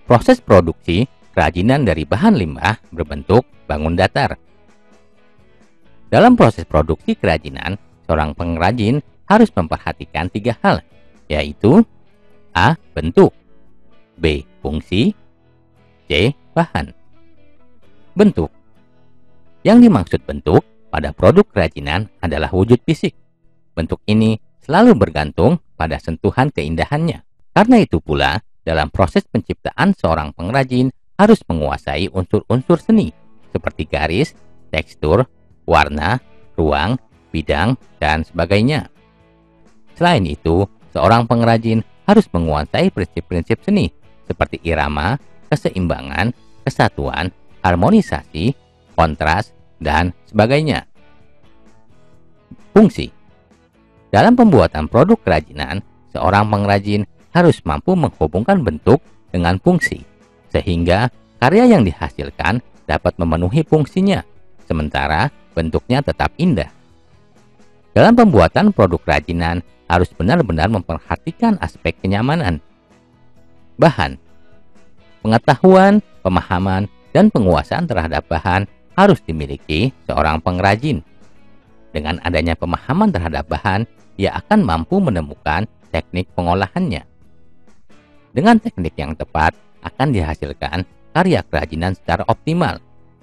Proses produksi kerajinan dari bahan limbah berbentuk bangun datar. Dalam proses produksi kerajinan, seorang pengrajin harus memperhatikan 3 hal, yaitu A. Bentuk, B. Fungsi, C. Bahan. Bentuk. Yang dimaksud bentuk pada produk kerajinan adalah wujud fisik. Bentuk ini selalu bergantung pada sentuhan keindahannya. Karena itu pula, dalam proses penciptaan seorang pengrajin harus menguasai unsur-unsur seni seperti garis, tekstur, warna, ruang, bidang, dan sebagainya. Selain itu, seorang pengrajin harus menguasai prinsip-prinsip seni seperti irama, keseimbangan, kesatuan, harmonisasi, kontras, dan sebagainya. Fungsi. Dalam pembuatan produk kerajinan, seorang pengrajin harus mampu menghubungkan bentuk dengan fungsi, sehingga karya yang dihasilkan dapat memenuhi fungsinya, sementara bentuknya tetap indah. Dalam pembuatan produk kerajinan, harus benar-benar memperhatikan aspek kenyamanan. Bahan. Pengetahuan, pemahaman, dan penguasaan terhadap bahan harus dimiliki seorang pengrajin. Dengan adanya pemahaman terhadap bahan, ia akan mampu menemukan teknik pengolahannya. Dengan teknik yang tepat, akan dihasilkan karya kerajinan secara optimal,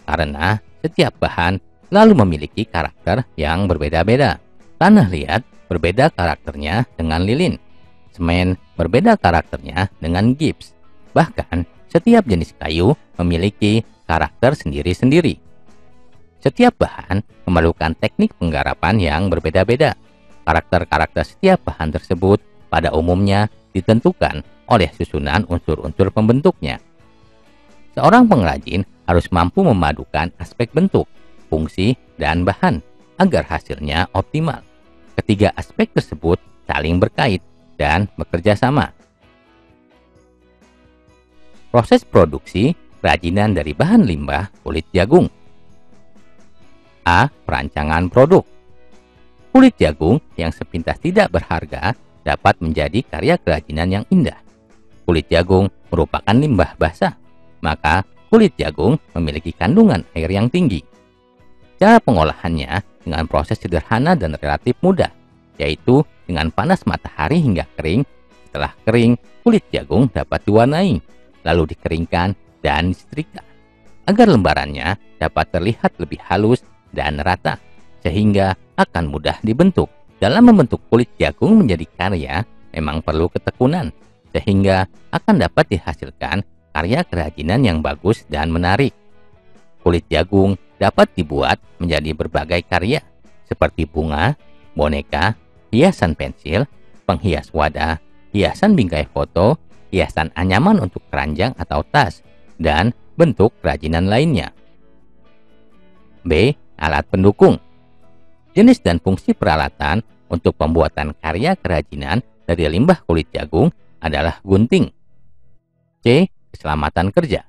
karena setiap bahan selalu memiliki karakter yang berbeda-beda. Tanah liat berbeda karakternya dengan lilin. Semen berbeda karakternya dengan gips. Bahkan, setiap jenis kayu memiliki karakter sendiri-sendiri. Setiap bahan memerlukan teknik penggarapan yang berbeda-beda. Karakter-karakter setiap bahan tersebut pada umumnya ditentukan oleh susunan unsur-unsur pembentuknya. Seorang pengrajin harus mampu memadukan aspek bentuk, fungsi, dan bahan agar hasilnya optimal. Ketiga aspek tersebut saling berkait dan bekerja sama. Proses produksi kerajinan dari bahan limbah kulit jagung. A. Perancangan produk. Kulit jagung yang sepintas tidak berharga dapat menjadi karya kerajinan yang indah. Kulit jagung merupakan limbah basah, maka kulit jagung memiliki kandungan air yang tinggi. Cara pengolahannya dengan proses sederhana dan relatif mudah, yaitu dengan panas matahari hingga kering. Setelah kering, kulit jagung dapat diwarnai, lalu dikeringkan dan disetrika, agar lembarannya dapat terlihat lebih halus dan rata, sehingga akan mudah dibentuk. Dalam membentuk kulit jagung menjadi karya, memang perlu ketekunan, sehingga akan dapat dihasilkan karya kerajinan yang bagus dan menarik. Kulit jagung dapat dibuat menjadi berbagai karya, seperti bunga, boneka, hiasan pensil, penghias wadah, hiasan bingkai foto, hiasan anyaman untuk keranjang atau tas, dan bentuk kerajinan lainnya. B. Alat pendukung. Jenis dan fungsi peralatan untuk pembuatan karya kerajinan dari limbah kulit jagung adalah gunting. C. Keselamatan kerja.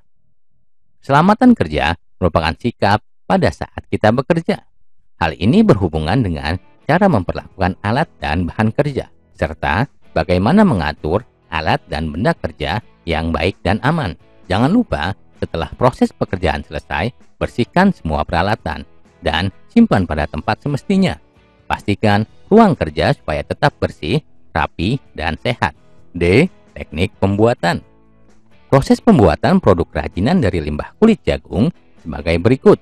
Keselamatan kerja merupakan sikap pada saat kita bekerja. Hal ini berhubungan dengan cara memperlakukan alat dan bahan kerja, serta bagaimana mengatur alat dan benda kerja yang baik dan aman. Jangan lupa, setelah proses pekerjaan selesai, bersihkan semua peralatan dan simpan pada tempat semestinya. Pastikan ruang kerja supaya tetap bersih, rapi, dan sehat. D. Teknik pembuatan. Proses pembuatan produk kerajinan dari limbah kulit jagung sebagai berikut.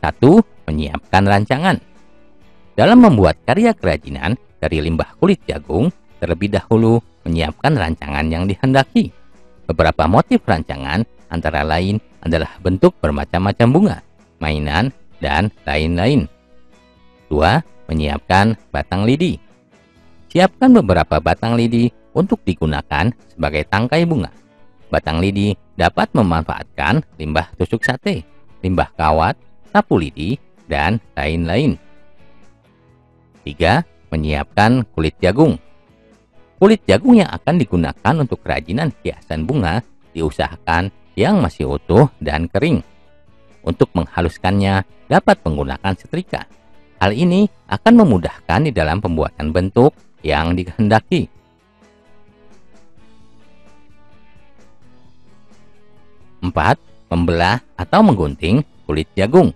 1. Menyiapkan rancangan. Dalam membuat karya kerajinan dari limbah kulit jagung, terlebih dahulu menyiapkan rancangan yang dihendaki. Beberapa motif rancangan antara lain adalah bentuk bermacam-macam bunga, mainan, dan lain-lain. 2. Menyiapkan batang lidi. Siapkan beberapa batang lidi untuk digunakan sebagai tangkai bunga. Batang lidi dapat memanfaatkan limbah tusuk sate, limbah kawat, sapu lidi, dan lain-lain. 3. Menyiapkan kulit jagung. Kulit jagung yang akan digunakan untuk kerajinan hiasan bunga diusahakan yang masih utuh dan kering. Untuk menghaluskannya dapat menggunakan setrika. Hal ini akan memudahkan di dalam pembuatan bentuk yang dikehendaki. 4. Membelah atau menggunting kulit jagung.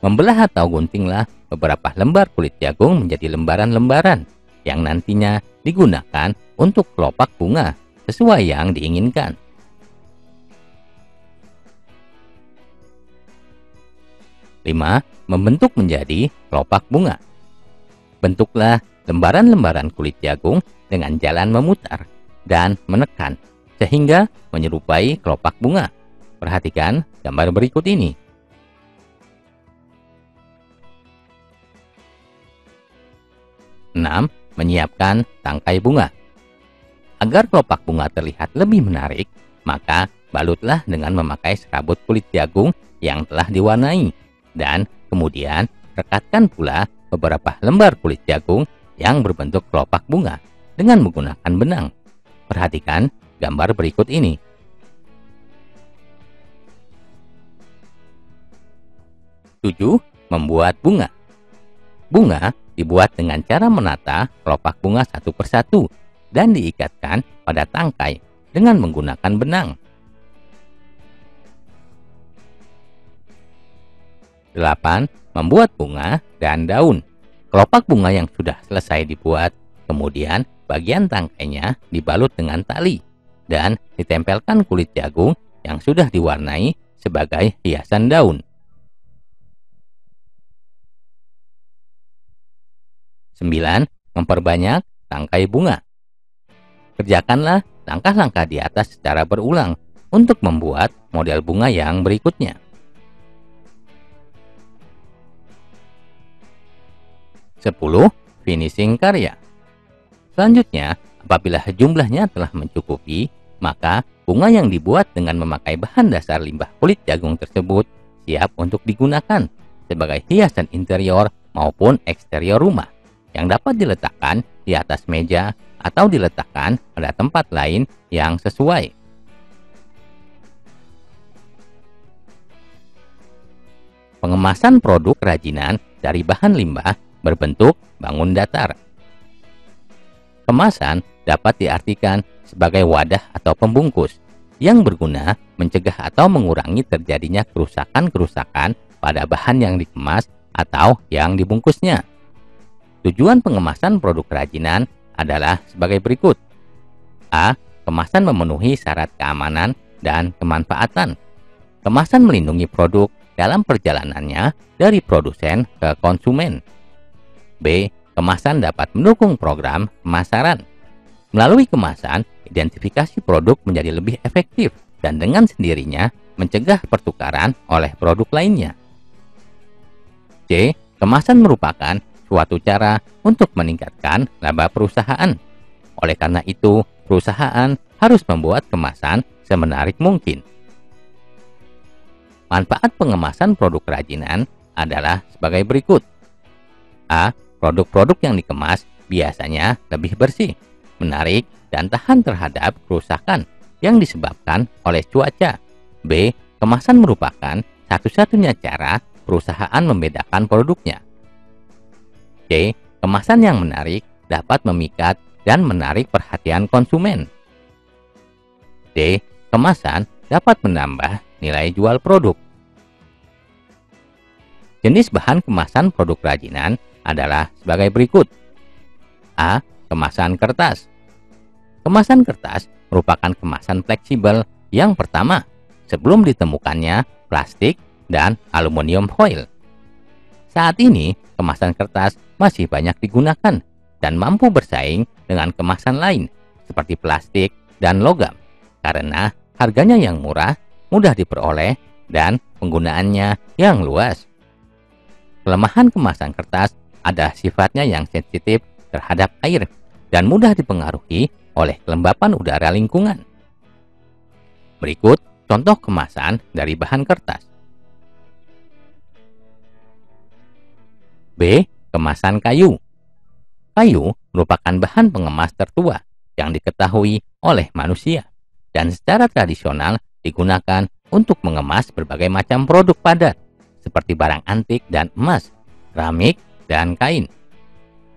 Membelah atau guntinglah beberapa lembar kulit jagung menjadi lembaran-lembaran yang nantinya digunakan untuk kelopak bunga sesuai yang diinginkan. 5. Membentuk menjadi kelopak bunga. Bentuklah lembaran-lembaran kulit jagung dengan jalan memutar dan menekan sehingga menyerupai kelopak bunga. Perhatikan gambar berikut ini. 6. Menyiapkan tangkai bunga. Agar kelopak bunga terlihat lebih menarik, maka balutlah dengan memakai serabut kulit jagung yang telah diwarnai dan kemudian rekatkan pula beberapa lembar kulit jagung yang berbentuk kelopak bunga dengan menggunakan benang. Perhatikan gambar berikut ini. 7. Membuat bunga. Bunga dibuat dengan cara menata kelopak bunga satu persatu dan diikatkan pada tangkai dengan menggunakan benang. 8. Membuat bunga dan daun. Kelopak bunga yang sudah selesai dibuat, kemudian bagian tangkainya dibalut dengan tali dan ditempelkan kulit jagung yang sudah diwarnai sebagai hiasan daun. 9. Memperbanyak tangkai bunga. Kerjakanlah langkah-langkah di atas secara berulang untuk membuat model bunga yang berikutnya. 10. Finishing karya. Selanjutnya, apabila jumlahnya telah mencukupi, maka bunga yang dibuat dengan memakai bahan dasar limbah kulit jagung tersebut siap untuk digunakan sebagai hiasan interior maupun eksterior rumah yang dapat diletakkan di atas meja atau diletakkan pada tempat lain yang sesuai. Pengemasan produk kerajinan dari bahan limbah berbentuk bangun datar. Kemasan dapat diartikan sebagai wadah atau pembungkus yang berguna mencegah atau mengurangi terjadinya kerusakan-kerusakan pada bahan yang dikemas atau yang dibungkusnya. Tujuan pengemasan produk kerajinan adalah sebagai berikut. A. Kemasan memenuhi syarat keamanan dan kemanfaatan. Kemasan melindungi produk dalam perjalanannya dari produsen ke konsumen. B. Kemasan dapat mendukung program pemasaran. Melalui kemasan, identifikasi produk menjadi lebih efektif dan dengan sendirinya mencegah pertukaran oleh produk lainnya. C. Kemasan merupakan suatu cara untuk meningkatkan laba perusahaan. Oleh karena itu, perusahaan harus membuat kemasan semenarik mungkin. Manfaat pengemasan produk kerajinan adalah sebagai berikut. A. Produk-produk yang dikemas biasanya lebih bersih, menarik, dan tahan terhadap kerusakan yang disebabkan oleh cuaca. B. Kemasan merupakan satu-satunya cara perusahaan membedakan produknya. C. Kemasan yang menarik dapat memikat dan menarik perhatian konsumen. D. Kemasan dapat menambah nilai jual produk. Jenis bahan kemasan produk kerajinan adalah sebagai berikut. A. Kemasan kertas. Kemasan kertas merupakan kemasan fleksibel yang pertama sebelum ditemukannya plastik dan aluminium foil. Saat ini, kemasan kertas masih banyak digunakan dan mampu bersaing dengan kemasan lain seperti plastik dan logam karena harganya yang murah, mudah diperoleh, dan penggunaannya yang luas. Kelemahan kemasan kertas ada sifatnya yang sensitif terhadap air dan mudah dipengaruhi oleh kelembapan udara lingkungan. Berikut contoh kemasan dari bahan kertas. B. Kemasan kayu. Kayu merupakan bahan pengemas tertua yang diketahui oleh manusia dan secara tradisional digunakan untuk mengemas berbagai macam produk padat seperti barang antik dan emas, keramik, dan kain.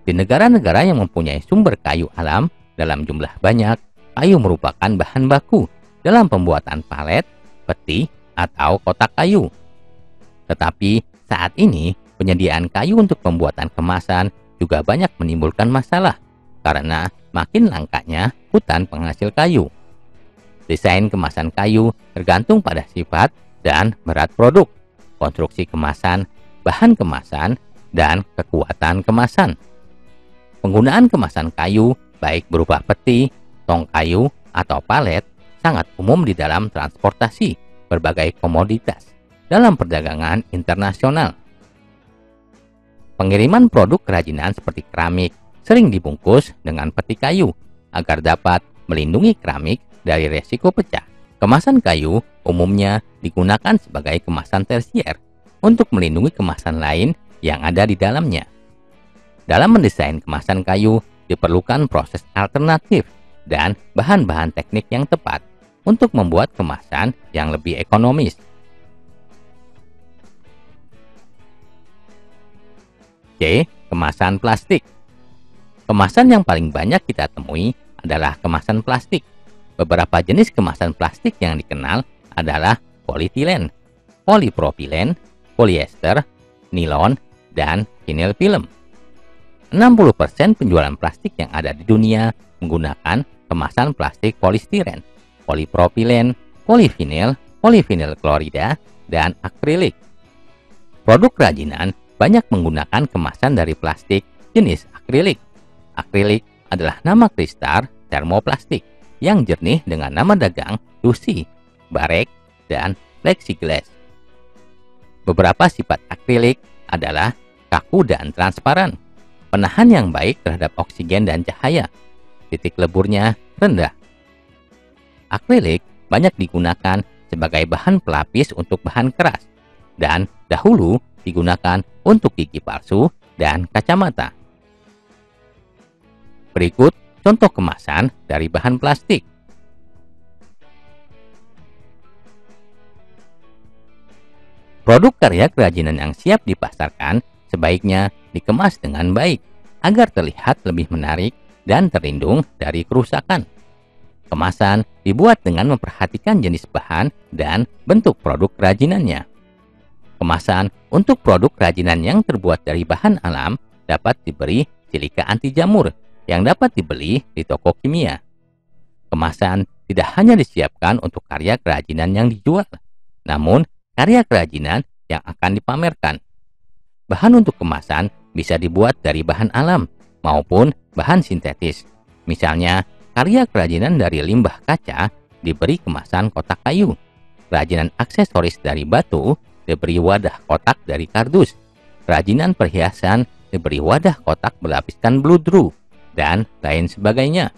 Di negara-negara yang mempunyai sumber kayu alam dalam jumlah banyak, kayu merupakan bahan baku dalam pembuatan palet, peti, atau kotak kayu. Tetapi saat ini penyediaan kayu untuk pembuatan kemasan juga banyak menimbulkan masalah karena makin langkanya hutan penghasil kayu. Desain kemasan kayu tergantung pada sifat dan berat produk, konstruksi kemasan, bahan kemasan, dan kekuatan kemasan. Penggunaan kemasan kayu, baik berupa peti, tong kayu, atau palet, sangat umum di dalam transportasi berbagai komoditas dalam perdagangan internasional. Pengiriman produk kerajinan seperti keramik sering dibungkus dengan peti kayu agar dapat melindungi keramik dari resiko pecah. Kemasan kayu umumnya digunakan sebagai kemasan tersier untuk melindungi kemasan lain yang ada di dalamnya. Dalam mendesain kemasan kayu diperlukan proses alternatif dan bahan-bahan teknik yang tepat untuk membuat kemasan yang lebih ekonomis. C. Kemasan plastik. Kemasan yang paling banyak kita temui adalah kemasan plastik. Beberapa jenis kemasan plastik yang dikenal adalah polietilen, polipropilen, polyester, nilon, dan vinyl film. 60% penjualan plastik yang ada di dunia menggunakan kemasan plastik polistiren, polipropilen, polivinil, polivinil klorida, dan akrilik. Produk kerajinan banyak menggunakan kemasan dari plastik jenis akrilik. Akrilik adalah nama kristal termoplastik yang jernih dengan nama dagang Lucy, Barek, dan plexiglass. Beberapa sifat akrilik adalah kaku dan transparan, penahan yang baik terhadap oksigen dan cahaya, titik leburnya rendah. Akrilik banyak digunakan sebagai bahan pelapis untuk bahan keras, dan dahulu digunakan untuk gigi palsu dan kacamata. Berikut contoh kemasan dari bahan plastik. Produk karya kerajinan yang siap dipasarkan sebaiknya dikemas dengan baik agar terlihat lebih menarik dan terlindung dari kerusakan. Kemasan dibuat dengan memperhatikan jenis bahan dan bentuk produk kerajinannya. Kemasan untuk produk kerajinan yang terbuat dari bahan alam dapat diberi silika anti jamur yang dapat dibeli di toko kimia. Kemasan tidak hanya disiapkan untuk karya kerajinan yang dijual, namun karya kerajinan yang akan dipamerkan. Bahan untuk kemasan bisa dibuat dari bahan alam maupun bahan sintetis. Misalnya, karya kerajinan dari limbah kaca diberi kemasan kotak kayu. Kerajinan aksesoris dari batu diberi wadah kotak dari kardus. Kerajinan perhiasan diberi wadah kotak berlapiskan bludru, dan lain sebagainya.